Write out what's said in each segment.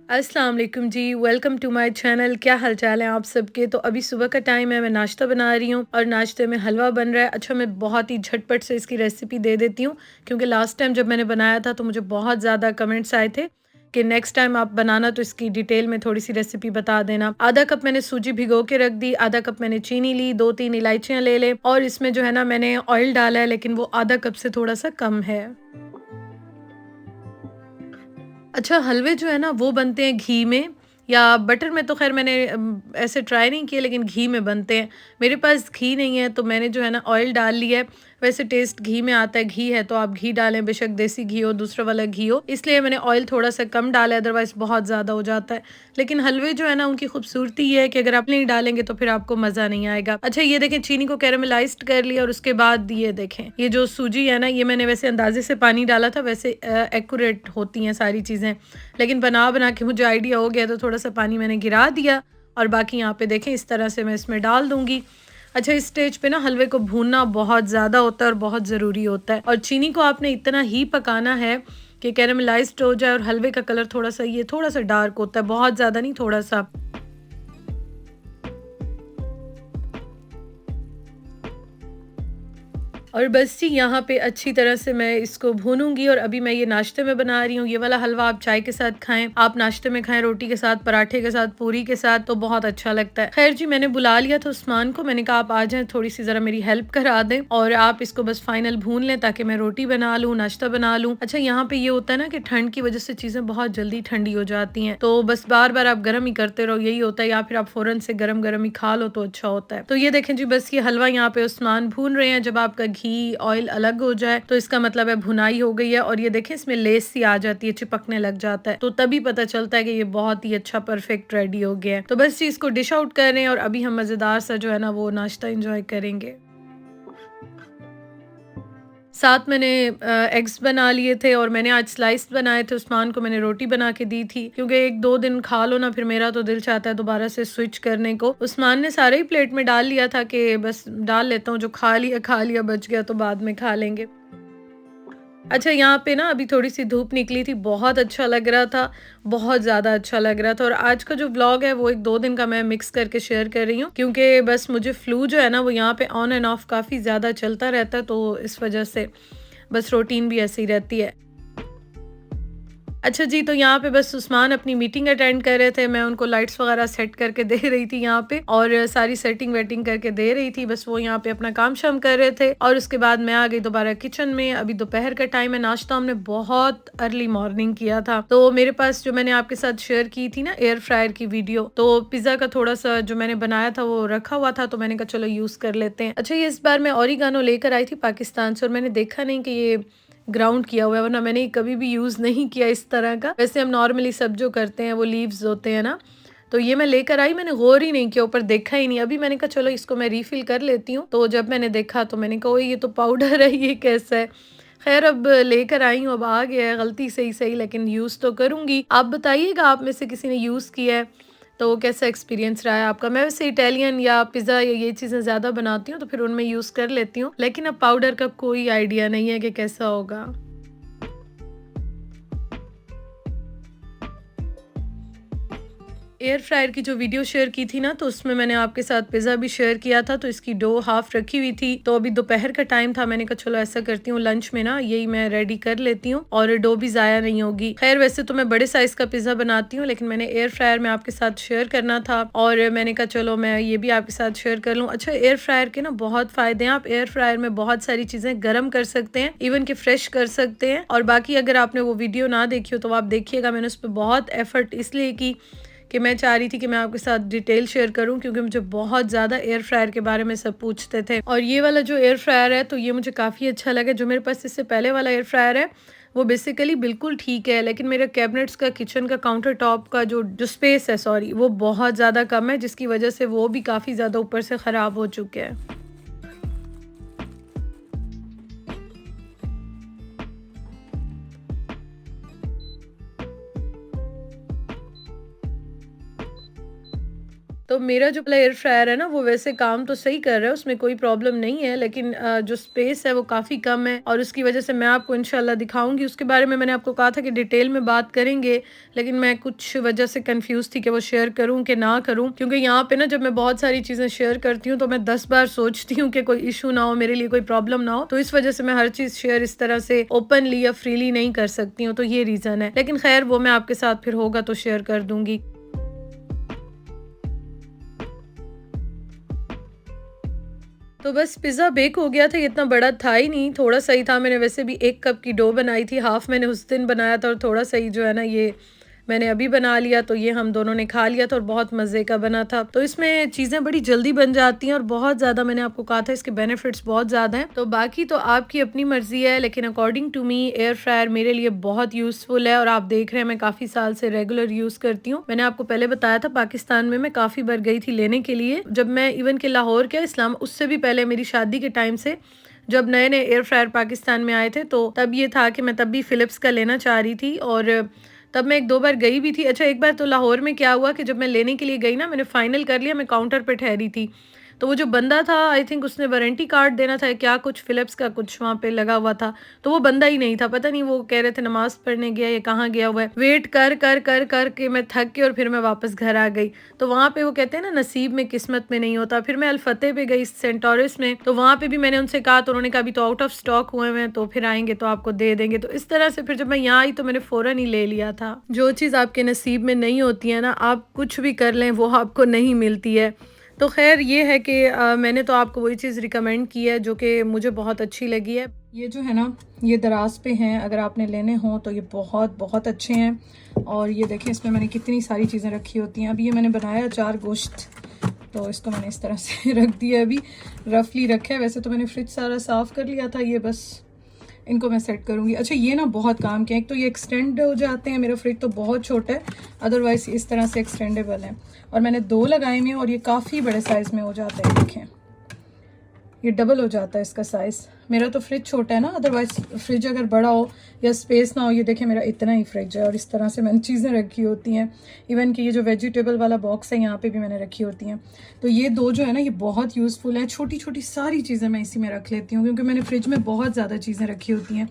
अस्सलाम वालेकुम जी, welcome to my channel. क्या हाल चाल है आप सबके। तो अभी सुबह का टाइम है, मैं नाश्ता बना रही हूँ और नाश्ते में हलवा बन रहा है। अच्छा, मैं बहुत ही झटपट से इसकी रेसिपी दे देती हूँ क्योंकि लास्ट टाइम जब मैंने बनाया था तो मुझे बहुत ज़्यादा कमेंट्स आए थे कि नेक्स्ट टाइम आप बनाना तो इसकी डिटेल में थोड़ी सी रेसिपी बता देना। आधा कप मैंने सूजी भिगो के रख दी, आधा कप मैंने चीनी ली, 2-3 इलायचियाँ ले ले और इसमें जो है ना मैंने ऑयल डाला है, लेकिन वो आधा कप से थोड़ा सा कम है। अच्छा, हलवे जो है ना वो बनते हैं घी में या बटर में। तो ख़ैर मैंने ऐसे ट्राई नहीं किए, लेकिन घी में बनते हैं। मेरे पास घी नहीं है तो मैंने जो है ना ऑयल डाल लिया है। वैसे टेस्ट घी में आता है, घी है तो आप घी डालें, बेशक देसी घी हो दूसरा वाला घी हो। इसलिए मैंने ऑयल थोड़ा सा कम डाला है, अदरवाइज़ बहुत ज़्यादा हो जाता है। लेकिन हलवे जो है ना उनकी खूबसूरती ये है कि अगर आप नहीं डालेंगे तो फिर आपको मज़ा नहीं आएगा। अच्छा, ये देखें चीनी को कैरेमलाइज़्ड कर लिया और उसके बाद ये देखें ये जो सूजी है ना, ये मैंने वैसे अंदाज़े से पानी डाला था, वैसे एक्यूरेट होती हैं सारी चीज़ें। लेकिन बना के मुझे आइडिया हो गया तो थोड़ा-सा पानी मैंने गिरा दिया और बाकी यहाँ पे देखें इस तरह से मैं इसमें डाल दूँगी। अच्छा, इस स्टेज पे ना हलवे को भूनना बहुत ज़्यादा होता है और बहुत ज़रूरी होता है और चीनी को आपने इतना ही पकाना है कि कैरेमलाइज़्ड हो जाए और हलवे का कलर थोड़ा-सा डार्क होता है, बहुत ज़्यादा नहीं, थोड़ा-सा। और बस जी यहाँ पे अच्छी तरह से मैं इसको भूनूंगी और अभी मैं ये नाश्ते में बना रही हूँ। ये वाला हलवा आप चाय के साथ खाएं, आप नाश्ते में खाएं, रोटी के साथ, पराठे के साथ, पूरी के साथ, तो बहुत अच्छा लगता है। खैर जी, मैंने बुला लिया था उस्मान को, मैंने कहा आप आ जाएं, थोड़ी सी ज़रा मेरी हेल्प करा दें और आप इसको बस फाइनल भून लें ताकि मैं रोटी बना लूँ, नाश्ता बना लूँ। अच्छा, यहाँ पे ये होता है ना कि ठंड की वजह से चीज़ें बहुत जल्दी ठंडी हो जाती हैं, तो बस बार बार आप गर्म ही करते रहो, यही होता है, या फिर आप फ़ौरन से गरम गरम ही खा लो तो अच्छा होता है। तो ये देखें जी, बस ये हलवा यहाँ पे उस्मान भून रहे हैं। जब आपका घी ऑयल अलग हो जाए तो इसका मतलब है भुनाई हो गई है और ये देखें इसमें लेस सी आ जाती है, चिपकने लग जाता है, तो तभी पता चलता है कि ये बहुत ही अच्छा परफेक्ट रेडी हो गया है। तो बस जी इसको डिश आउट कर रहे हैं और अभी हम मज़ेदार सा जो है ना वो नाश्ता एंजॉय करेंगे। साथ मैंने एग्स बना लिए थे और मैंने आज स्लाइस बनाए थे। उस्मान को मैंने रोटी बना के दी थी क्योंकि 1-2 दिन खा लो ना फिर मेरा तो दिल चाहता है दोबारा से स्विच करने को। उस्मान ने सारे ही प्लेट में डाल लिया था कि बस डाल लेता हूँ, जो खा लिया, बच गया तो बाद में खा लेंगे। अच्छा, यहाँ पे ना अभी थोड़ी-सी धूप निकली थी, बहुत अच्छा लग रहा था, बहुत ज़्यादा अच्छा लग रहा था और आज का जो व्लॉग है वो 1-2 दिन का मैं मिक्स करके शेयर कर रही हूँ क्योंकि बस मुझे फ्लू जो है ना वो यहाँ पे ऑन एंड ऑफ काफ़ी ज़्यादा चलता रहता है, तो इस वजह से बस रूटीन भी ऐसी ही रहती है। अच्छा जी, तो यहाँ पे बस उस्मान अपनी मीटिंग अटेंड कर रहे थे, मैं उनको लाइट्स वगैरह सेट करके दे रही थी यहाँ पे और सारी सेटिंग वेटिंग करके दे रही थी। बस वो यहाँ पे अपना काम-शाम कर रहे थे और उसके बाद मैं आ गई दोबारा किचन में। अभी दोपहर का टाइम है, नाश्ता हमने बहुत अर्ली मॉर्निंग किया था। तो मेरे पास जो मैंने आपके साथ शेयर की थी ना एयर फ्रायर की वीडियो, तो पिज़्ज़ा का थोड़ा-सा जो मैंने बनाया था वो रखा हुआ था, तो मैंने कहा चलो यूज़ कर लेते हैं। अच्छा, ये इस बार मैं ओरिगानो लेकर आई थी पाकिस्तान से और मैंने देखा नहीं कि ये ग्राउंड किया हुआ है, वरना मैंने कभी भी यूज़ नहीं किया इस तरह का। वैसे हम नॉर्मली सब जो करते हैं वो लीव्स होते हैं ना, तो ये मैं लेकर आई, मैंने गौर ही नहीं किया, ऊपर देखा ही नहीं। अभी मैंने कहा चलो इसको मैं रीफ़िल कर लेती हूँ, तो जब मैंने देखा तो मैंने कहा ओए ये तो पाउडर है, ये कैसा है? ख़ैर अब लेकर आई हूँ, अब आ गया है, गलती से ही सही लेकिन यूज़ तो करूँगी। आप बताइएगा आप में से किसी ने यूज़ किया है, तो कैसा एक्सपीरियंस रहा है आपका? मैं वैसे इटालियन या पिज़्ज़ा या ये चीज़ें ज़्यादा बनाती हूँ, तो फिर उनमें यूज़ कर लेती हूँ, लेकिन अब पाउडर का कोई आइडिया नहीं है कि कैसा होगा। एयर फ्रायर की जो वीडियो शेयर की थी ना, तो उसमें मैंने आपके साथ पिज़्ज़ा भी शेयर किया था, तो इसकी डो हाफ़ रखी हुई थी। तो अभी दोपहर का टाइम था, मैंने कहा चलो ऐसा करती हूँ लंच में ना यही मैं रेडी कर लेती हूँ और डो भी ज़ाया नहीं होगी। खैर वैसे तो मैं बड़े साइज़ का पिज़्ज़ा बनाती हूँ, लेकिन मैंने एयर फ्रायर में आपके साथ शेयर करना था और मैंने कहा चलो मैं ये भी आपके साथ शेयर कर लूँ। अच्छा, एयर फ्रायर के ना बहुत फ़ायदे हैं, आप एयर फ्रायर में बहुत सारी चीज़ें गर्म कर सकते हैं, इवन कि फ्रेश कर सकते हैं। और बाकी अगर आपने वो वीडियो ना देखी हो तो आप देखिएगा, मैंने उस पर बहुत एफर्ट इसलिए की कि मैं चाह रही थी कि मैं आपके साथ डिटेल शेयर करूं क्योंकि मुझे बहुत ज़्यादा एयर फ्रायर के बारे में सब पूछते थे। और ये वाला जो एयर फ्रायर है तो ये मुझे काफ़ी अच्छा लगा। जो मेरे पास इससे पहले वाला एयर फ्रायर है वो बेसिकली बिल्कुल ठीक है, लेकिन मेरे कैबिनेट्स का, किचन का, काउंटर टॉप का जो जो स्पेस है, सॉरी, वो बहुत ज़्यादा कम है, जिसकी वजह से वो भी काफ़ी ज़्यादा ऊपर से ख़राब हो चुके हैं। तो मेरा जो वाला एयर फ्रायर है ना वो वैसे काम तो सही कर रहा है, उसमें कोई प्रॉब्लम नहीं है, लेकिन जो स्पेस है वो काफ़ी कम है और उसकी वजह से मैं आपको इंशाल्लाह दिखाऊंगी। उसके बारे में मैंने आपको कहा था कि डिटेल में बात करेंगे, लेकिन मैं कुछ वजह से कंफ्यूज थी कि वो शेयर करूं कि ना करूं, क्योंकि यहाँ पे ना जब मैं बहुत सारी चीज़ें शेयर करती हूँ तो मैं 10 बार सोचती हूँ कि कोई इशू ना हो, मेरे लिए कोई प्रॉब्लम ना हो, तो इस वजह से मैं हर चीज़ शेयर इस तरह से ओपनली या फ्रीली नहीं कर सकती हूँ, तो ये रीज़न है। लेकिन खैर वो मैं आपके साथ फिर होगा तो शेयर कर दूंगी। तो बस पिज़्ज़ा बेक हो गया था, ये इतना बड़ा था ही नहीं, थोड़ा-सा ही था। मैंने वैसे भी 1 कप की डो बनाई थी, हाफ़ मैंने उस दिन बनाया था और थोड़ा-सा ही जो है ना ये मैंने अभी बना लिया, तो ये हम दोनों ने खा लिया था और बहुत मज़े का बना था। तो इसमें चीज़ें बड़ी जल्दी बन जाती हैं और बहुत ज़्यादा, मैंने आपको कहा था इसके बेनिफिट्स बहुत ज़्यादा हैं। तो बाकी तो आपकी अपनी मर्ज़ी है, लेकिन according to me air fryer मेरे लिए बहुत यूज़फुल है और आप देख रहे हैं मैं काफ़ी साल से रेगुलर यूज़ करती हूँ। मैंने आपको पहले बताया था पाकिस्तान में मैं काफ़ी बार गई थी लेने के लिए, जब मैं इवन के लाहौर क्या इस्लाम, उससे भी पहले मेरी शादी के टाइम से जब नए-नए एयर फ्रायर पाकिस्तान में आए थे, तो तब ये था कि मैं तब भी फ़िलिप्स का लेना चाह रही थी और तब मैं 1-2 बार गई भी थी। अच्छा, एक बार तो लाहौर में क्या हुआ कि जब मैं लेने के लिए गई ना, मैंने फ़ाइनल कर लिया, मैं काउंटर पे ठहरी थी। तो वो जो बंदा था, आई थिंक उसने वारंटी कार्ड देना था या क्या कुछ फ़िलिप्स का कुछ वहाँ पे लगा हुआ था, तो वो बंदा ही नहीं था। पता नहीं वो कह रहे थे नमाज़ पढ़ने गया या कहाँ गया हुआ है। वेट कर के मैं थक के और फिर मैं वापस घर आ गई। तो वहाँ पे वो कहते हैं ना नसीब में किस्मत में नहीं होता। फिर मैं अल-फतेह पे गई सेंटोरस में, तो वहाँ पे भी मैंने उनसे कहा, तो उन्होंने कहा अभी तो आउट ऑफ स्टॉक हुए हुए हैं, तो फिर आएँगे तो आपको दे देंगे। तो इस तरह से फिर जब मैं यहाँ आई तो मैंने फ़ौरन ही ले लिया था। जो चीज़ आपके नसीब में नहीं होती है ना, आप कुछ भी कर लें वो आपको नहीं मिलती है। तो ख़ैर ये है कि मैंने तो आपको वही चीज़ रिकमेंड की है जो कि मुझे बहुत अच्छी लगी है। ये जो है ना, ये दराज पे हैं, अगर आपने लेने हों तो ये बहुत बहुत अच्छे हैं। और ये देखें इसमें मैंने कितनी सारी चीज़ें रखी होती हैं। अभी ये मैंने बनाया अचार गोश्त, तो इसको मैंने इस तरह से रख दिया, अभी रफली रखा है। वैसे तो मैंने फ्रिज सारा साफ़ कर लिया था, ये बस इनको मैं सेट करूँगी। अच्छा, ये ना बहुत काम के हैं, एक तो ये एक्सटेंड हो जाते हैं, मेरा फ्रिज तो बहुत छोटा है, अदरवाइज़ इस तरह से एक्सटेंडेबल है। और मैंने 2 लगाए हुए हैं और ये काफ़ी बड़े साइज़ में हो जाता है, देखें ये डबल हो जाता है इसका साइज़। मेरा तो फ्रिज छोटा है ना, अदरवाइज़ फ्रिज अगर बड़ा हो या स्पेस ना हो, ये देखें मेरा इतना ही फ्रिज है और इस तरह से मैंने चीज़ें रखी होती हैं। इवन कि ये जो वेजिटेबल वाला बॉक्स है यहाँ पे भी मैंने रखी होती हैं। तो ये 2 जो है ना, ये बहुत यूज़फुल है। छोटी छोटी सारी चीज़ें मैं इसी में रख लेती हूँ, क्योंकि मैंने फ्रिज में बहुत ज़्यादा चीज़ें रखी होती हैं।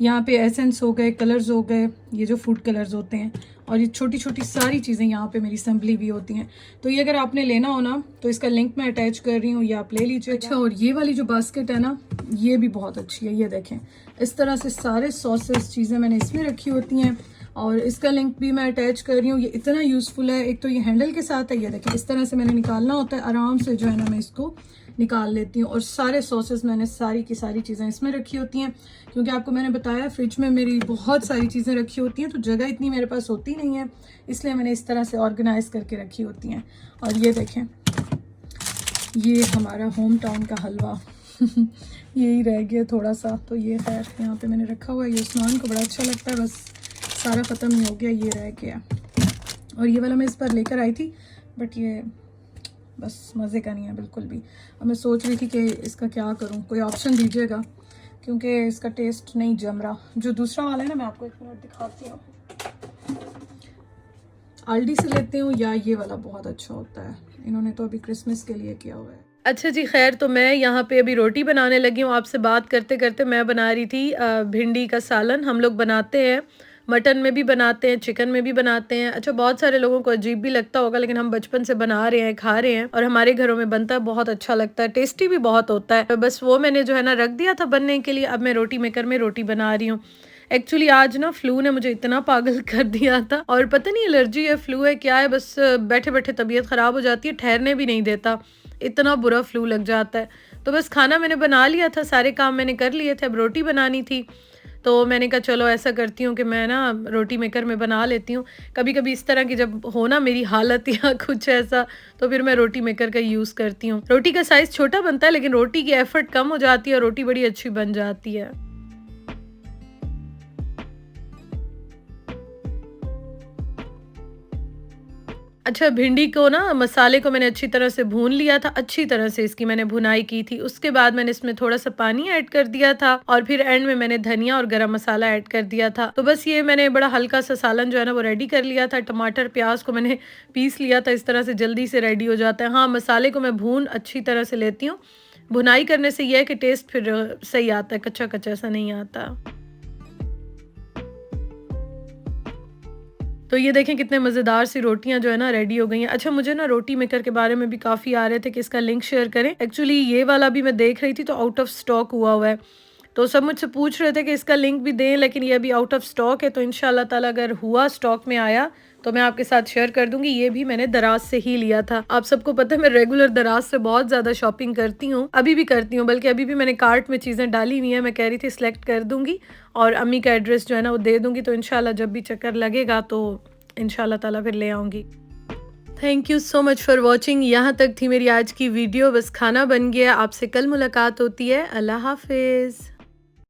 यहाँ पे एसेंस हो गए, कलर्स हो गए, ये जो फूड कलर्स होते हैं, और ये छोटी छोटी सारी चीज़ें यहाँ पे मेरी संभली भी होती हैं। तो ये अगर आपने लेना हो ना, तो इसका लिंक मैं अटैच कर रही हूँ, ये आप ले लीजिए। अच्छा, और ये वाली जो बास्केट है ना, ये भी बहुत अच्छी है। ये देखें इस तरह से सारे सॉसेस चीज़ें मैंने इसमें रखी होती हैं और इसका लिंक भी मैं अटैच कर रही हूँ। ये इतना यूज़फुल है, एक तो ये हैंडल के साथ है, ये देखें इस तरह से मैंने निकालना होता है, आराम से जो है ना मैं इसको निकाल लेती हूँ। और सारे सॉसेस मैंने सारी की सारी चीज़ें इसमें रखी होती हैं, क्योंकि आपको मैंने बताया फ्रिज में मेरी बहुत सारी चीज़ें रखी होती हैं, तो जगह इतनी मेरे पास होती नहीं है, इसलिए मैंने इस तरह से ऑर्गेनाइज करके रखी होती हैं। और ये देखें, ये हमारा होम टाउन का हलवा यही रह गया थोड़ा सा, तो ये खैर यहाँ पे मैंने रखा हुआ है। ये उस्मान को बड़ा अच्छा लगता है, बस सारा ख़त्म ही हो गया, ये रह गया। और ये वाला मैं इस पर लेकर आई थी, बट ये बस मज़े का नहीं है बिल्कुल भी। अब मैं सोच रही थी कि इसका क्या करूं, कोई ऑप्शन दीजिएगा, क्योंकि इसका टेस्ट नहीं जम रहा। जो दूसरा वाला है ना, मैं आपको एक मिनट दिखाती हूँ, आल्डी से लेते हूँ, या ये वाला बहुत अच्छा होता है, इन्होंने तो अभी क्रिसमस के लिए किया हुआ है। अच्छा जी, खैर तो मैं यहाँ पे अभी रोटी बनाने लगी हूँ। आपसे बात करते करते मैं बना रही थी भिंडी का सालन। हम लोग बनाते हैं, मटन में भी बनाते हैं, चिकन में भी बनाते हैं। अच्छा, बहुत सारे लोगों को अजीब भी लगता होगा, लेकिन हम बचपन से बना रहे हैं, खा रहे हैं और हमारे घरों में बनता है, बहुत अच्छा लगता है, टेस्टी भी बहुत होता है। बस वो मैंने जो है ना रख दिया था बनने के लिए। अब मैं रोटी मेकर में रोटी बना रही हूँ। एक्चुअली आज ना फ्लू ने मुझे इतना पागल कर दिया था, और पता नहीं एलर्जी है, फ्लू है, क्या है, बस बैठे बैठे तबीयत ख़राब हो जाती है, ठहरने भी नहीं देता, इतना बुरा फ्लू लग जाता है। तो बस खाना मैंने बना लिया था, सारे काम मैंने कर लिए थे, अब रोटी बनानी थी, तो मैंने कहा चलो ऐसा करती हूँ कि मैं ना रोटी मेकर में बना लेती हूँ। कभी कभी इस तरह की जब हो ना मेरी हालत या कुछ ऐसा, तो फिर मैं रोटी मेकर का यूज़ करती हूँ। रोटी का साइज़ छोटा बनता है, लेकिन रोटी की एफर्ट कम हो जाती है और रोटी बड़ी अच्छी बन जाती है। अच्छा, भिंडी को ना मसाले को मैंने अच्छी तरह से भून लिया था, अच्छी तरह से इसकी मैंने भुनाई की थी। उसके बाद मैंने इसमें थोड़ा-सा पानी ऐड कर दिया था और फिर एंड में मैंने धनिया और गरम मसाला ऐड कर दिया था। तो बस ये मैंने बड़ा हल्का-सा सालन जो है ना वो रेडी कर लिया था। टमाटर, प्याज़ को मैंने पीस लिया था, इस तरह से जल्दी से रेडी हो जाता है। हाँ, मसाले को मैं भून अच्छी तरह से लेती हूँ। भुनाई करने से ये है कि टेस्ट फिर सही आता है, कच्चा-कच्चा सा नहीं आता। तो ये देखें कितने मज़ेदार सी रोटियाँ जो है ना रेडी हो गई हैं। अच्छा, मुझे ना रोटी मेकर के बारे में भी काफ़ी आ रहे थे कि इसका लिंक शेयर करें। एक्चुअली ये वाला भी मैं देख रही थी तो आउट ऑफ स्टॉक हुआ है। तो सब मुझसे पूछ रहे थे कि इसका लिंक भी दें, लेकिन ये अभी आउट ऑफ स्टॉक है। तो इंशाल्लाह ताला अगर हुआ स्टॉक में आया तो मैं आपके साथ शेयर कर दूंगी। ये भी मैंने दराज से ही लिया था। आप सबको पता है मैं रेगुलर दराज से बहुत ज़्यादा शॉपिंग करती हूँ, अभी भी करती हूँ, बल्कि अभी भी मैंने कार्ट में चीज़ें डाली हुई हैं। मैं कह रही थी सिलेक्ट कर दूंगी और अम्मी का एड्रेस जो है ना वो दे दूंगी। तो इंशाल्लाह जब भी चक्कर लगेगा तो इंशाल्लाह ताला फिर ले आऊँगी। Thank you so much for watching. यहाँ तक थी मेरी आज की वीडियो। बस खाना बन गया। आपसे कल मुलाकात होती है। अल्लाह हाफिज़।